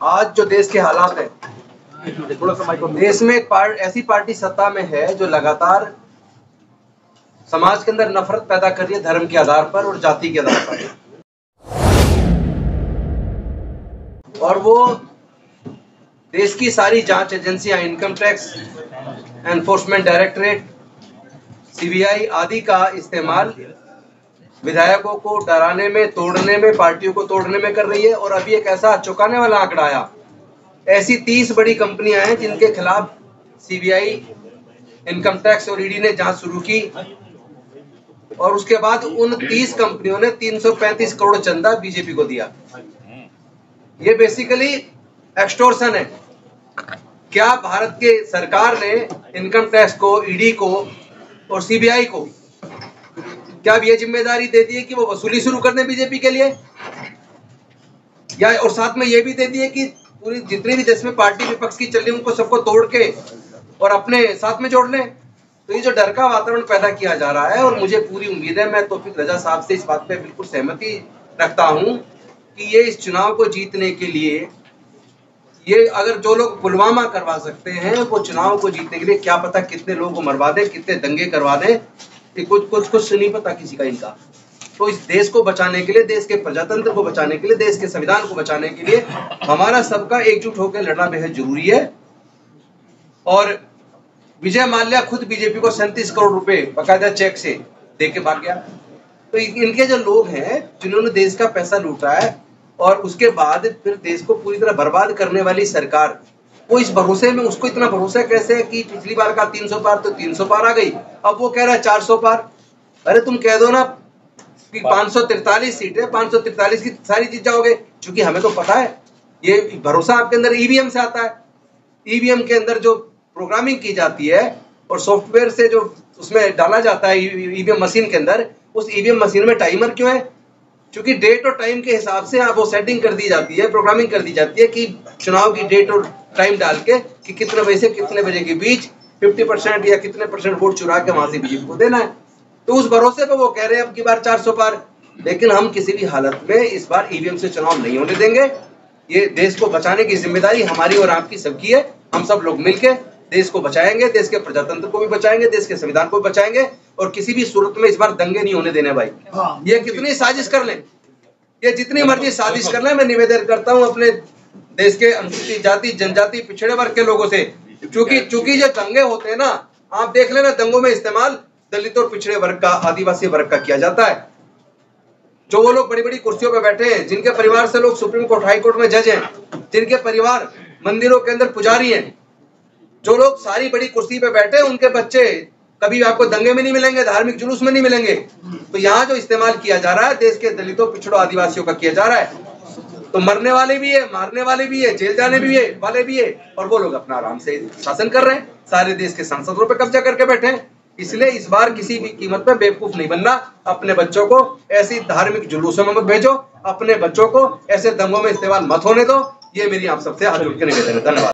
आज जो देश के हालात है, देश में एक ऐसी पार्टी सत्ता में है जो लगातार समाज के अंदर नफरत पैदा कर रही है धर्म के आधार पर और जाति के आधार पर। और वो देश की सारी जांच एजेंसियां, income tax, enforcement directorate, CBI आदि का इस्तेमाल विधायकों को डराने में, तोड़ने में, पार्टियों को तोड़ने में कर रही है। और अभी एक ऐसा चौंकाने वाला आंकड़ा आया, ऐसी 30 बड़ी कंपनियां हैं जिनके खिलाफ सीबीआई, इनकम टैक्स और ईडी ने जांच शुरू की और उसके बाद उन 30 कंपनियों ने 335 करोड़ चंदा बीजेपी को दिया। ये बेसिकली एक्सटॉर्शन है। क्या भारत के सरकार ने इनकम टैक्स को, ईडी को और सीबीआई को क्या अब ये जिम्मेदारी दे दी है कि वो वसूली शुरू कर दें बीजेपी के लिए, या और साथ में ये भी दे दी है कि पूरी जितनी भी देश में पार्टी विपक्ष की चल रही है उनको सबको तोड़ के और अपने साथ में जोड़ लें? तो ये जो डर का वातावरण पैदा किया जा रहा है, और मुझे पूरी उम्मीद है, मैं तौफीक रजा साहब से इस बात पे बिल्कुल सहमति रखता हूं कि ये इस चुनाव को जीतने के लिए, ये अगर जो लोग पुलवामा करवा सकते हैं वो चुनाव को जीतने के लिए क्या पता कितने लोगों को मरवा दें, कितने दंगे करवा दें, कुछ नहीं पता किसी का इनका। तो इस देश को बचाने के लिए, देश के प्रजातंत्र को बचाने के लिए, देश के संविधान को बचाने के लिए हमारा सबका एकजुट होकर लड़ना बेहद जरूरी है। और विजय माल्या खुद बीजेपी को 37 करोड़ रुपए बकायदा चेक से दे के भाग गया। तो इनके जो लोग हैं जिन्होंने देश का पैसा लूटा है और उसके बाद फिर देश को पूरी तरह बर्बाद करने वाली सरकार, वो इस भरोसे में, उसको इतना भरोसा कैसे है कि पिछली बार का 300 पार तो 300 पार आ गई, अब वो कह रहा है 400 पार। अरे तुम कह दो ना कि 543 सीट है, 543 की सारी जीत जाओगे, क्योंकि हमें तो पता है ये भरोसा आपके अंदर ईवीएम से आता है। ईवीएम के अंदर जो प्रोग्रामिंग की जाती है और सॉफ्टवेयर से जो उसमें डाला जाता है ईवीएम मशीन के अंदर, उस ईवीएम मशीन में टाइमर क्यों है? क्योंकि डेट और टाइम के हिसाब से वो सेटिंग कर दी जाती है, प्रोग्रामिंग कर दी जाती है कि चुनाव की डेट और टाइम डाल के कि कितने बजे से कितने बजे के बीच 50% या कितने % वोट चुरा के वहां से बीजेपी को देना है। तो उस भरोसे पे वो कह रहे हैं अब की बार 400 पार। लेकिन हम किसी भी हालत में इस बार ईवीएम से चुनाव नहीं होने देंगे। ये देश को बचाने की जिम्मेदारी हमारी और आपकी सबकी है। हम सब लोग मिलकर देश को बचाएंगे, देश के प्रजातंत्र को भी बचाएंगे, देश के संविधान को भी बचाएंगे, और किसी भी सूरत में इस बार दंगे नहीं होने देने भाई। ये कितनी साजिश कर लें, ये जितनी मर्जी साजिश कर लें, मैं निवेदन करता हूं अपने देश के अनुसूचित जाति, जनजाति, पिछड़े वर्ग के लोगों से, चूंकि जो दंगे होते हैं ना, आप देख लेना, दंगों में इस्तेमाल दलित और पिछड़े वर्ग का, आदिवासी वर्ग का किया जाता है। जो वो लोग बड़ी बड़ी कुर्सियों पे बैठे हैं, जिनके परिवार से लोग सुप्रीम कोर्ट, हाई कोर्ट में जज हैं, जिनके परिवार मंदिरों के अंदर पुजारी हैं, जो लोग सारी बड़ी कुर्सी पे बैठे हैं, उनके बच्चे कभी आपको दंगे में नहीं मिलेंगे, धार्मिक जुलूस में नहीं मिलेंगे। तो यहाँ जो इस्तेमाल किया जा रहा है देश के दलितों, पिछड़ों, आदिवासियों का किया जा रहा है। तो मरने वाले भी है, मारने वाले भी है, जेल जाने भी है वाले भी है, और वो लोग अपना आराम से शासन कर रहे हैं, सारे देश के संसदों पे कब्जा करके बैठे हैं। इसलिए इस बार किसी भी कीमत पे बेवकूफ नहीं बनना। अपने बच्चों को ऐसी धार्मिक जुलूसों में मत भेजो, अपने बच्चों को ऐसे दंगों में इस्तेमाल मत होने दो। ये मेरी आप सबसे हाथ जोड़ के निवेदन है। धन्यवाद।